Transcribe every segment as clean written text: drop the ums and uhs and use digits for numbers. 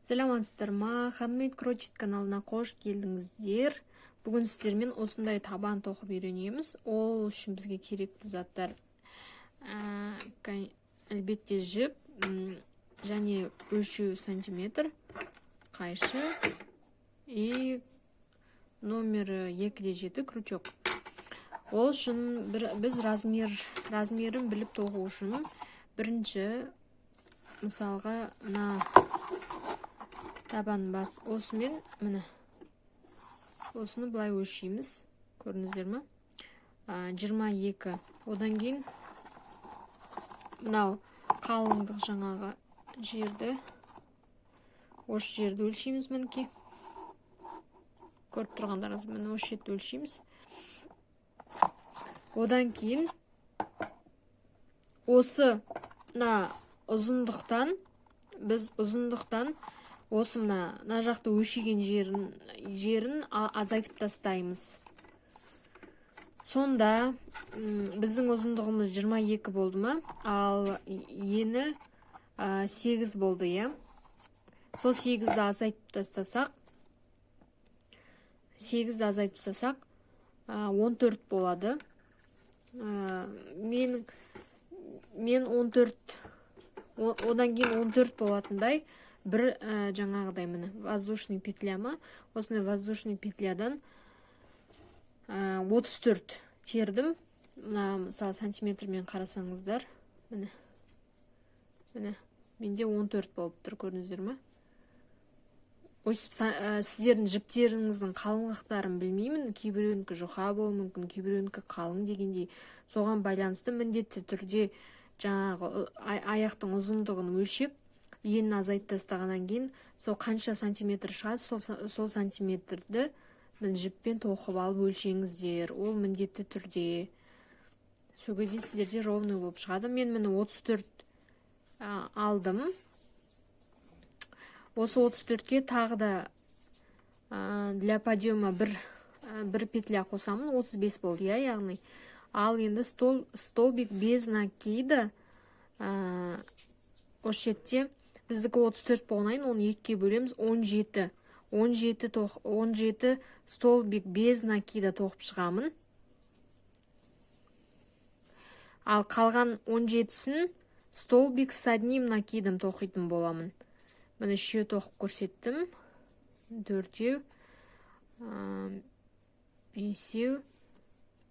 Саламатсыздар ма? Handmade Crochet каналына қош келдіңіздер. Бүгін сіздермен осындай табан тоқып үйренеміз. Ол үшін бізге керекті заттар әлбетте жіп және өлшеу сантиметр, қайшы и номері 2-7 крючок. Ол үшін біз размерін біліп тоқу үшін бірінші мысалға табан бас осымен міне осыны былай өлшейміз, көрдіңіздер ме? 22. Одан кейін мынау қалыңдық жаңағы жерді, осы жерді өлшейміз мінекей. Көріп тұрғандарыңыз, міне осы жерді өлшейміз. Одан кейін осы ұзындықтан біз осы мына жақты өлшеген жерін азайтып тастаймыз. Сонда біздің ұзындығымыз 22 болды ма, ал ені 8 болды, иә. Сол 8-ді азайтып тастасақ, 14 болады. Мен 14, одан кейін 14 болатындай бір жаңағыдай міне воздушный петля ма, осындай воздушный петлядан 34 тердім. Мысалы сантиметрмен қарасаңыздар, міне менде 14 болып тұр, көрдіңіздер ме? Сіздердің жіптеріңіздің қалыңлықтарын білмеймін, кейбіреуінікі жұқа болуы мүмкін, кейбіреуінікі қалың дегендей. Соған байланысты міндетті түрде жаңағы аяқтың ұзындығын өлшеп, енін азайтып тастағаннан кейін, сол қанша сантиметр шығады, сол сантиметрді жіппен тоқып алып өлшеңіздер. Ол міндетті түрде. Сол кезде сіздерде ровный болып шығады. Мен міне 34 алдым. Осы 34-ке тағы да для подъема бір петля қосамын, 35 болды, яғни. Ал енді столбик без накида осы жерде біздікі 34 болғаннан, оны 2-ке бөлеміз, 17 столбик без накида тоқып шығамын. Ал қалған 17-сін столбик с одним накидом тоқитын боламын. Міне үшеу тоқып көрсеттім. 4-еу, 5-еу,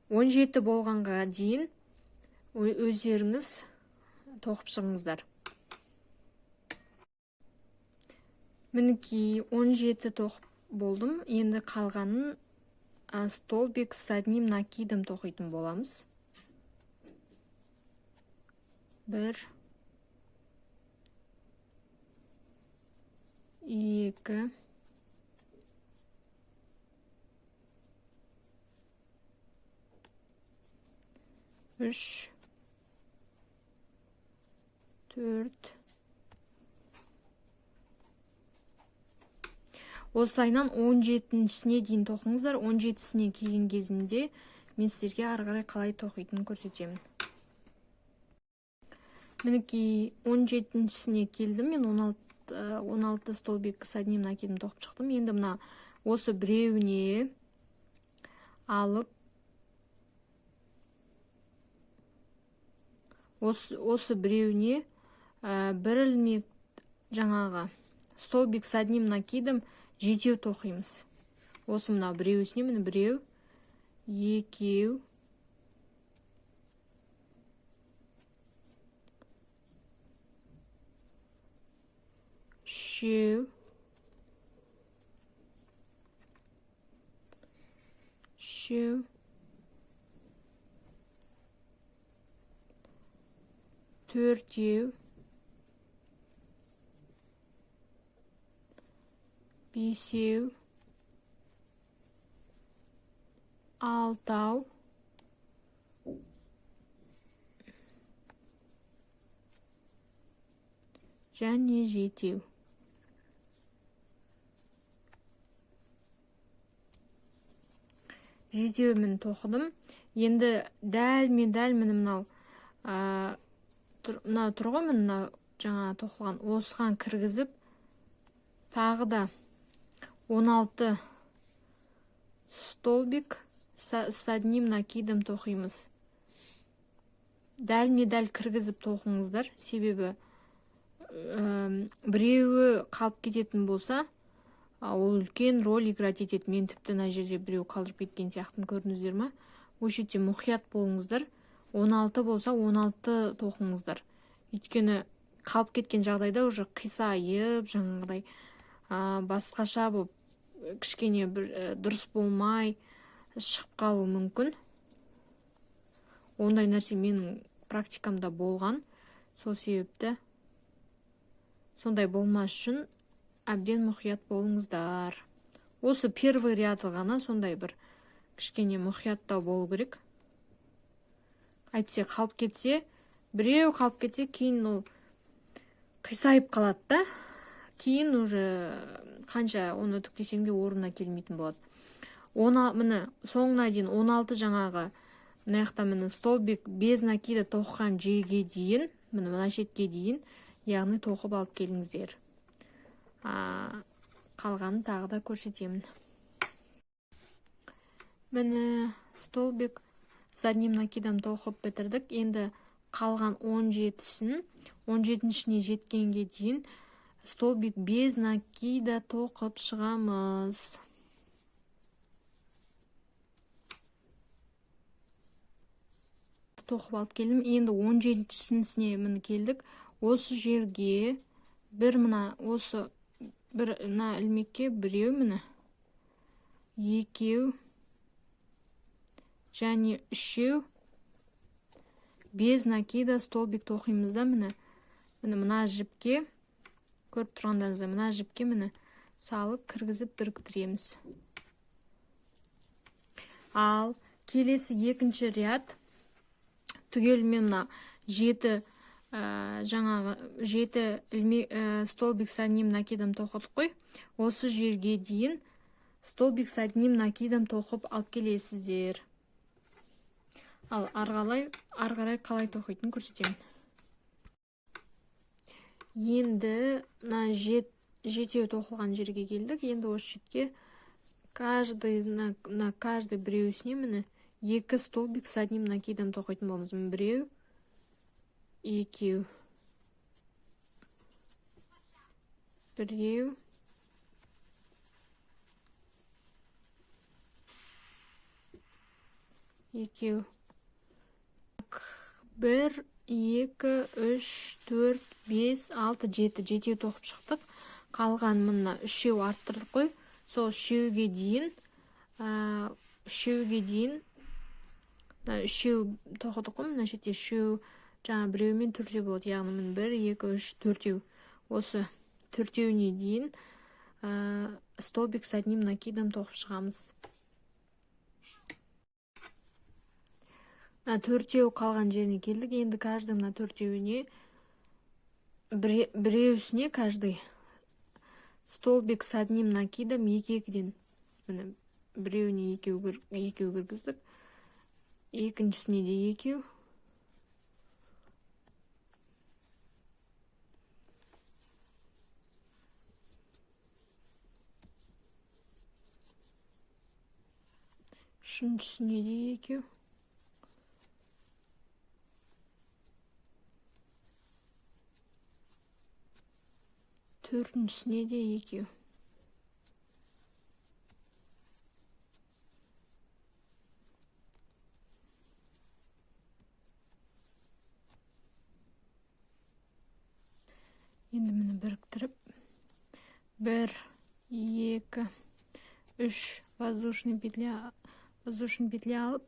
17 болғанға дейін өздеріңіз тоқып шығыңыздар. Мінекей 17 тоқып болдым. Енді қалғанын столбик с одним накидом тоқитын боламыз. 1, 2, 3, 4. Осылайынан 17-сіне дейін тоқыңыздар. 17-сіне келген кезінде мен сіздерге ары қарай қалай тоқитынын көрсетемін. Мінекей 17-сіне келдім. Мен 16 столбик с одним накидом тоқып шықтым. Енді мына осы біреуіне алып, осы біреуіне бір ілмек жаңағы столбик с одним накидом 7 тоқимыз. Осы мына біреуісіне міне біреу, 2, 3, 4, 5, 6, және 7. Жетеуін тоқыдым. Енді дәл мынау мына тұр ғой, мына жаңа тоқылған, осыған кіргізіп тағы да 16 столбик с одним накидом тоқимыз. Дәлме-дәл кіргізіп тоқыңыздар, себебі біреуі қалып кететін болса, ол үлкен роль играть етеді. Мен тіпті мына жерде біреу қалдырып кеткен сияқтыны көрдіңіздер ма? Осы жерде мұқият болыңыздар. 16 болса 16 тоқыңыздар. Өйткені қалып кеткен жағдайда уже қисайып, жаңағыдай басқаша болып, кішкене дұрыс болмай шығып қалуы мүмкін. Ондай нәрсе менің практикамда болған. Сол себепті сондай болмас үшін әбден мұқият болыңыздар. Осы первый ряды ғана сондай бір кішкене мұқияттау болу керек. Әйтсе қалып кетсе, біреу қалып кетсе, кейін ол қисайып қалады да. Кейін уже қанша оны түктесең де орнына келмейтін болады. Міне соңына дейін 16 жаңағы мынаяқта міне столбик без накида тоққан жерге дейін, мына шетке дейін, яғни тоқып алып келіңіздер. Қалғанын тағы да көрсетемін. Міне столбик с одним накидом тоқып бітірдік. Енді қалған 17-шіне жеткенге дейін столбик без накида тоқып шығамыз. Тоқып алып келдім. Енді 17-шісіне міне келдік. Осы жерге мына ілмекке біреу, міне екеу және үшеу без накида столбик тоқимыз да, мына жіпке, көріп тұрғандарыңызда, мына жіпке міне салып кіргізіп біріктіреміз. Ал келесі екінші ряд түгелімен мына 7 столбик с одним накидом тоқыдық қой. Осы жерге дейін столбик с одним накидом тоқып алып келесіздер. Ал арғарай қалай тоқитын көрсетемін. Енді жетеу тоқылған жерге келдік. Енді осы жетке каждый біреуісіне міне 2 столбик с одним накидом тоқитын боламыз. Біреу, екеу, біреу, екеу. 1, 2, 3, 4, 5, 6, 7. Жетеу тоқып шықтық. Қалған мына үшеу арттырдық қой. Сол үшеуге дейін үшеу тоқыдық қой. Мына жерде үшеу жаңа біреумен төртеу болады. Яғни 1, 2, 3, 4. Осы төртеуіне дейін столбик с одним накидом тоқып шығамыз. Төртеу қалған жеріне келдік. Енді каждый мына төртеуіне біреуісіне каждый столбик с одним накидом екі-екіден. Біреуіне екеу кіргіздік. Екіншісіне де екеу. Үшіншісіне де екеу. Төртіншісіне де екеу. Енді мені біріктіріп, 1, 2, 3 воздушный петля алып,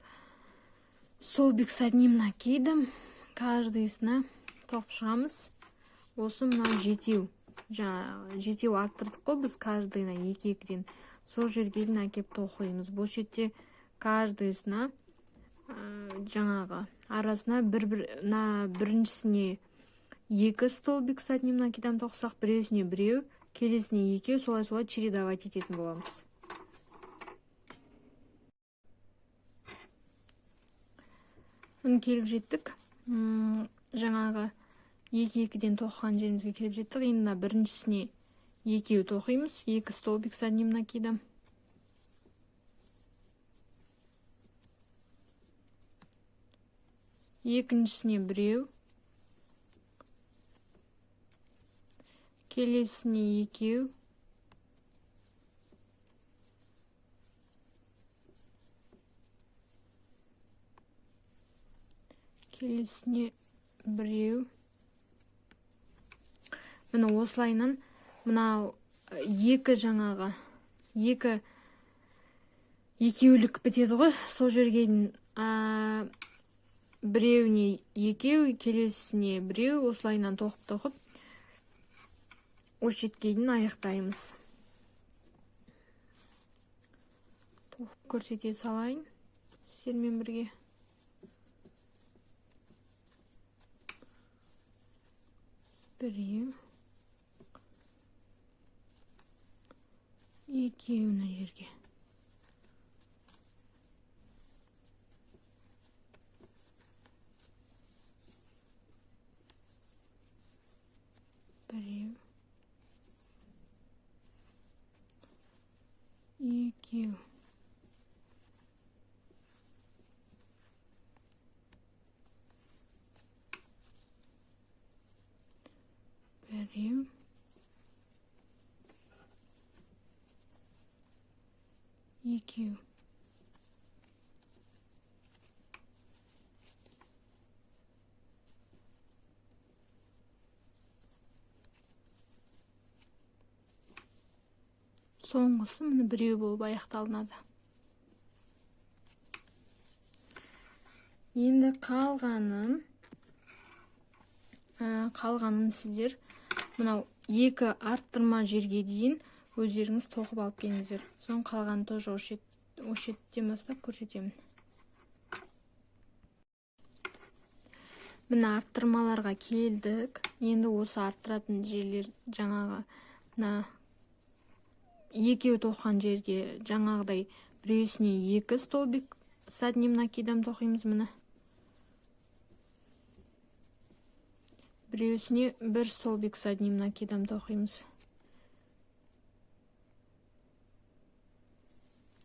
столбик с одним накидом каждыйсына тоқып шығамыз. Осы мына жетеу. Жетеу арттырдық қой біз каждыйына екі-екіден. Сол жерге дейін әкеп тоқимыз. Бұл жерде каждыйсына жаңағы арасына біріншісіне 2 столбик с одним накидом тоқсақ, біреусіне біреу, келесіне екеу, солай чередовать ететін боламыз. Келіп жеттік. Жаңағы екі-екіден тоққан жерімізге келіп жеттік. Енді біріншісіне екеу тоқимыз, 2 столбик с одним накидом. Екіншісіне біреу, келесіне екеу, келесіне біреу. Міне осылайынан мынау екі жаңағы екеулік бітеді ғой, сол жерге біреуіне екеу, келесіне біреу, осылайынан тоқып осы жетке дейін аяқтаймыз. Тоқып көрсете салайын сіздермен бірге. Біреу, екеу мына жерге. Біреу, екеу. Біреу, екеу. Соңғысы міне біреу болып аяқталынады. Енді қалғанын сіздер мынау екі арттырма жерге дейін өздеріңіз тоқып алып келіңіздер. Соң қалғанын тоже осы шеттен бастап көрсетемін. Міне арттырмаларға келдік. Енді осы арттыратын жерлер жаңағы екеу тоққан жерге жаңағыдай біреусіне 2 столбик с одним накидом тоқимыз. Міне біреусіне 1 столбик с одним накидом тоқимыз.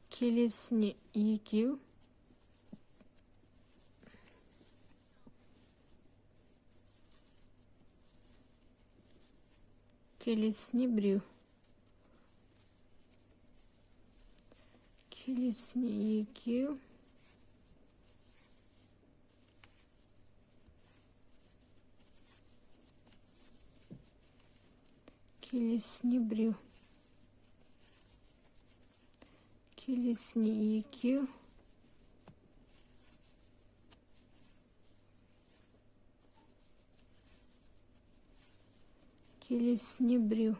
Келесіне екеу, келесіне біреу, келесіне екеу, келесіне біреу, келесіне екеу, келесіне біреу.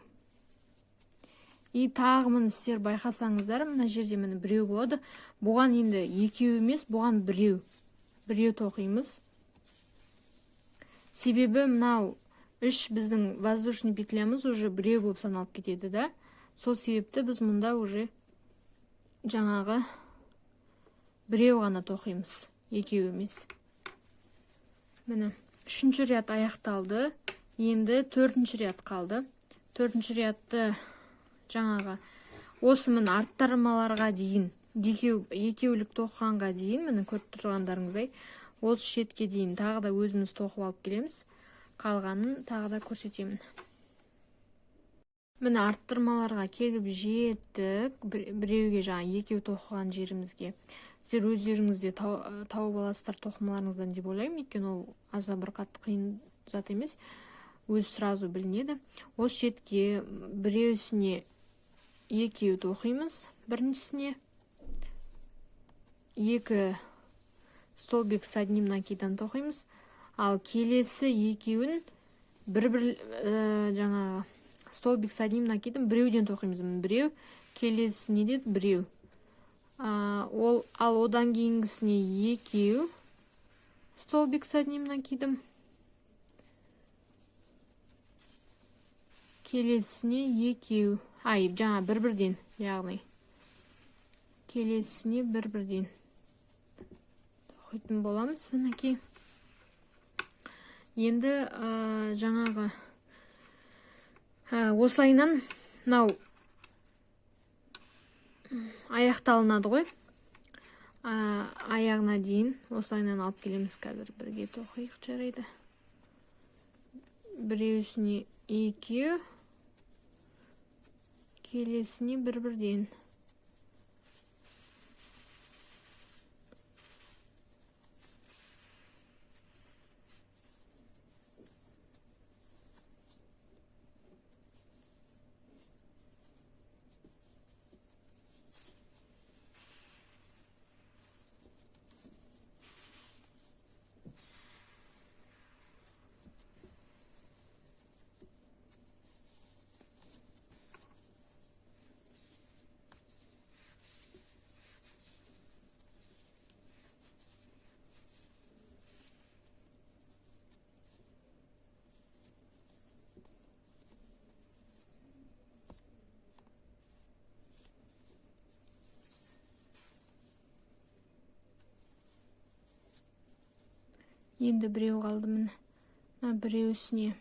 И тағы міне сіздер байқасаңыздар, мына жерде міне біреу болады. Бұған енді екеу емес, бұған біреу тоқимыз. Себебі мынау 3 біздің воздушный петлямыз уже біреу болып саналып кетеді, да? Сол себепті біз мұнда уже жаңағы біреу ғана тоқимыз, екеу емес. Міне 3-ші ряд аяқталды. Енді 4-ші ряд қалды. 4-ші рядты жаңағы осы міне арттырмаларға дейін, екеулік тоққанға дейін, міне көріп тұрғандарыңыздай, осы шетке дейін тағы да өзіміз тоқып алып келеміз. Қалғанын тағы да көрсетемін. Міне арттырмаларға келіп жеттік. Біреуге жаңа екеу тоқыған жерімізге. Сіздер өздеріңізде тауып аласыздар тоқымаларыңыздан деп ойлаймын. Өйткені ол аса бір қатты қиын зат емес. Өзі сразу білінеді. Осы шетке біреусіне екеу тоқимыз. Біріншісіне 2 столбик с одним накидом тоқимыз. Ал келесі екеуін жаңағы столбик с одним накидом біреуден тоқимыз. Біреу, келесіне де біреу. Ал одан кейінгісіне екеу столбик с одним накидом. Келесіне екеу. Жаңа бір-бірден, яғни. Келесіне бір-бірден тоқитын боламыз, мінекей. Енді жаңағы осылайынан мынау аяқталынады ғой. Аяғына дейін осылайынан алып келеміз. Қазір бірге тоқиық, жарайды. Біреусіне 2, келесіне бір-бірден. Енді біреу қалды міне. Біреусіне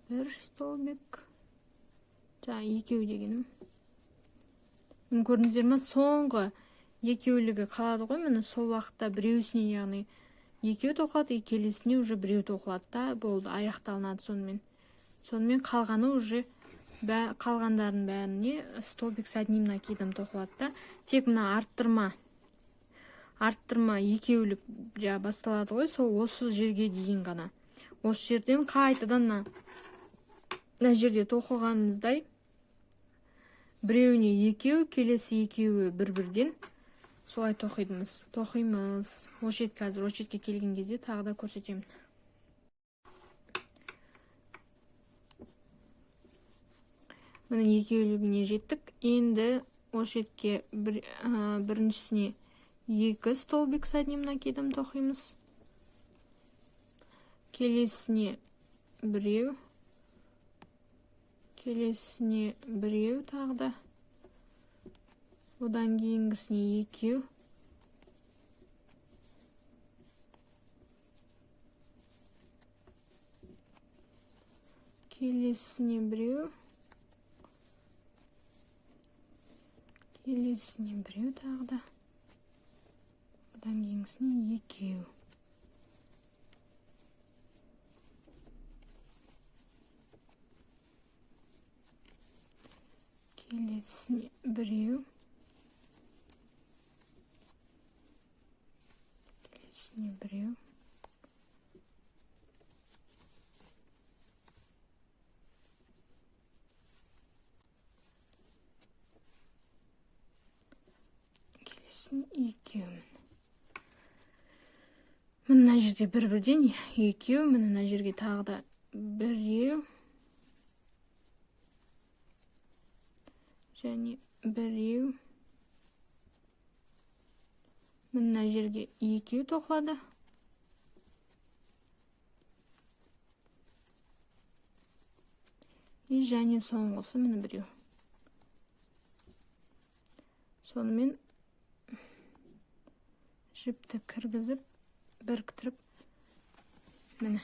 1 столбик. Екеу дегенім. Көрдіңіздер ме? Соңғы екеулігі қалады ғой. Міне сол уақытта біреусіне, яғни 2 тоқылады, келесіне уже біреу тоқылады да, болды, аяқталынады сонымен. Сонымен қалғаны уже қалғандардың бәріне столбик с одним накидом тоқылады да. Тек мына арттырма екеулік басталады ғой, сол осы жерге дейін ғана. Осы жерден қайтадан мына жерде тоқығанымыздай біреуіне 2, келесі 2 бір-бірден солай тоқимыз. Осы жерге қазір осы жерге келген кезде тағы да көрсетемін. Міне екеулігіне жеттік. Енді осы жерге біріншісіне 2 столбик с одним накидом тоқимыз. Келесіне 1, келесіне 1 тағы да. Одан кейінгісіне 2. Келесіне 1. Келесіне 1 тағы да. Одан кейінгісіне 2. Келесіне 1. Келесіне 1. Келесіне 2. Мына жерде бір-бірден 2, мына жерге тағы да 1 және 1. Мына жерге 2 тоқылады. Және соңғысы міне 1. Сонымен жіпті кіргізіп, біріктіріп, міне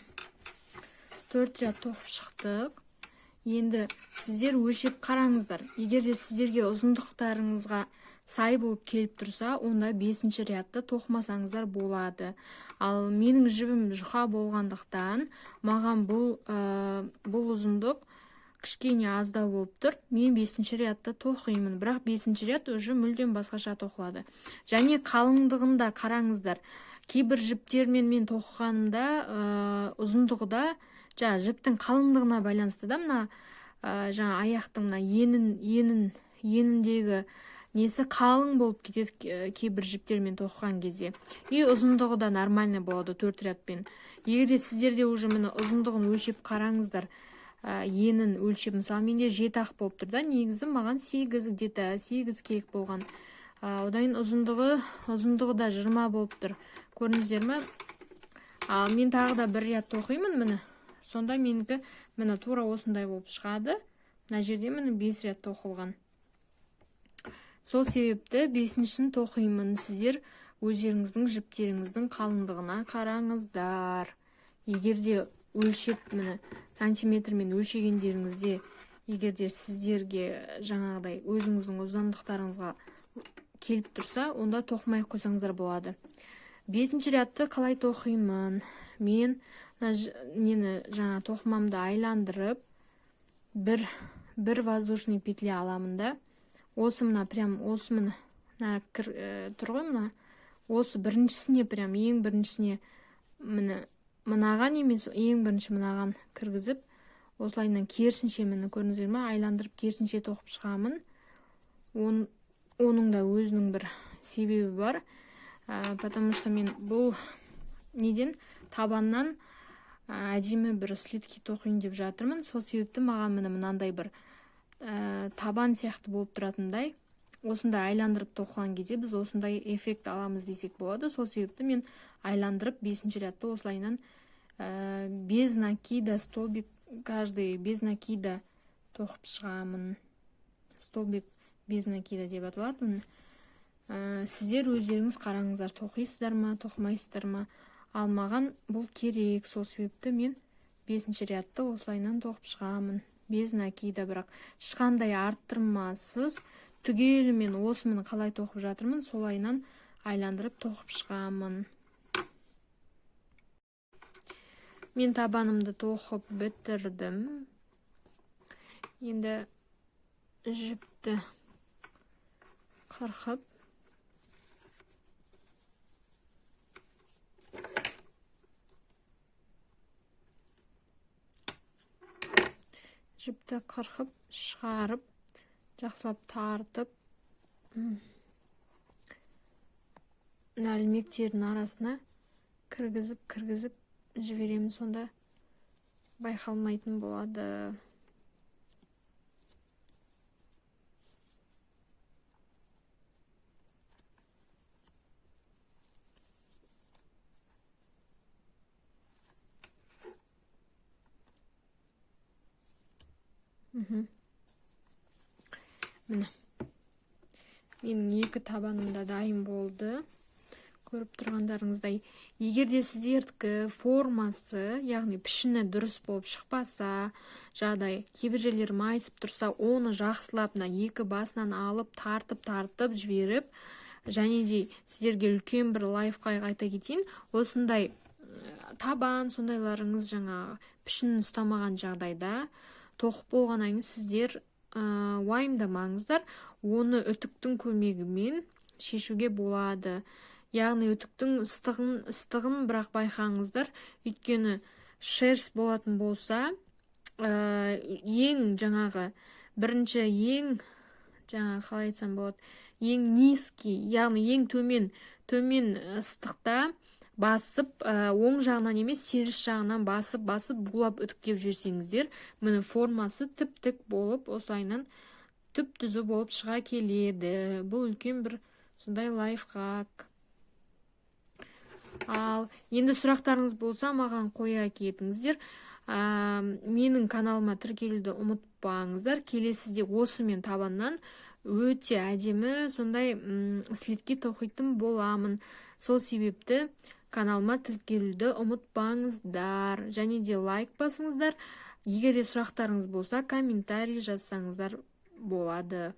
4 ряд тоқып шықтық. Енді сіздер өлшеп қараңыздар. Егер де сіздерге ұзындықтарыңызға сай болып келіп тұрса, онда 5-ші рядты тоқымасаңыздар болады. Ал менің жібім жұқа болғандықтан, маған бұл ұзындық кішкене аздау болып тұр. Мен 5-ші рядты тоқимын, бірақ 5-ші ряд уже мүлдем басқаша тоқылады. Және қалыңдығында қараңыздар. Кейбір жіптермен мен тоқығанымда ұзындығы да жіптің қалыңдығына байланысты да, мына аяқтың еніндегі несі қалың болып кетеді кейбір жіптермен тоқыған кезде. И ұзындығы да нормальный болады 4 рядпен. Егерде сіздерде уже міне ұзындығын өлшеп қараңыздар, енін өлшеп, мысалы менде 7-ақ болып тұр да, негізі маған 8 керек болған. Одан ұзындығы да 20 болып тұр. Көрдіңіздер ме? Ал мен тағы да 1 ряд тоқимын, міне. Сонда менікі міне тура осындай болып шығады. Мына жерде міне 5 ряд тоқылған. Сол себепті 5-шін тоқимын. Сіздер өздеріңіздің жіптеріңіздің қалыңдығына қараңыздар. Егерде өлшеп міне сантиметрмен өлшегендеріңізде егер де сіздерге жаңағыдай өзіңіздің ұзындықтарыңызға келіп тұрса, онда тоқымай қойсаңыздар болады. 5-ші рядты қалай тоқимын? Мен нені жаңа тоқымамды айландырып, бір воздушный петля аламын да. Осы мына прям осы мына тұр ғой мына. Осы біріншісіне прям ең біріншісіне мынаған емес, ең бірінші мынаған кіргізіп, осылайынан керісінше көрдіңіздер ме, айландырып керісінше тоқып шығамын. Оның да өзінің бір себебі бар. Потому что мен бұл неден табаннан әдемі бір слитки тоқиын деп жатырмын. Сол себепті маған мынандай бір табан сияқты болып тұратындай, осындай айландырып тоқыған кезде біз осындай эффект аламыз десек болады. Сол себепті мен айландырып 5-ші рядты осылайынан без накида столбик, каждый без накида тоқып шығамын. Столбик без накида деп аталады. Сіздер өздеріңіз қараңыздар, тоқисыздар ма, тоқымайсыздар ма? Алмаған бұл керек. Сол себепті мен 5-ші рядты осылайынан тоқып шығамын. Без накида, бірақ ешқандай арттырмасыз, түгелімен осымен қалай тоқып жатырмын, солайынан айландырып тоқып шығамын. Мен табанымды тоқып бітірдім. Енді жіпті қырқып, шығарып, жақсылап тартып, ілмектердің арасына кіргізіп жіберемін, сонда байқалмайтын болады. Міне, менің 2 табаным да дайын болды. Көріп тұрғандарыңыздай, егер де сіздердікі формасы, яғни пішіні дұрыс болып шықпаса, жағдай кейбір жерлері майысып тұрса, оны жақсылап 2 басынан алып, тартып жіберіп, және де сіздерге үлкен бір лайфқа айта кетейін, осындай табан сондайларыңыз жаңа пішінін ұстамаған жағдайда тоқып болғаннан кейін сіздер уайымдамаңыздар, оны үтіктің көмегімен шешуге болады. Яғни үтіктің ыстығын бірақ байқаңыздар, өйткені шерсть болатын болса, ең жаңағы бірінші қалай айтсам болады, ең низкий, яғни ең төмен ыстықта басып, оң жағынан емес, теріс жағынан басып булап үтіктеп жіберсеңіздер, міне формасы тіп-тік болып, осылайынан түп-түзу болып шыға келеді. Бұл үлкен бір сондай лайфхак. Ал енді сұрақтарыңыз болса, маған қоя кетіңіздер. Менің каналыма тіркелуді ұмытпаңыздар. Келесіде осымен табаннан өте әдемі сондай слитки тоқитын боламын. Сол себепті каналыма тіркелуді ұмытпаңыздар. Және де лайк басыңыздар. Егер де сұрақтарыңыз болса, комментарий жазсаңыздар болады.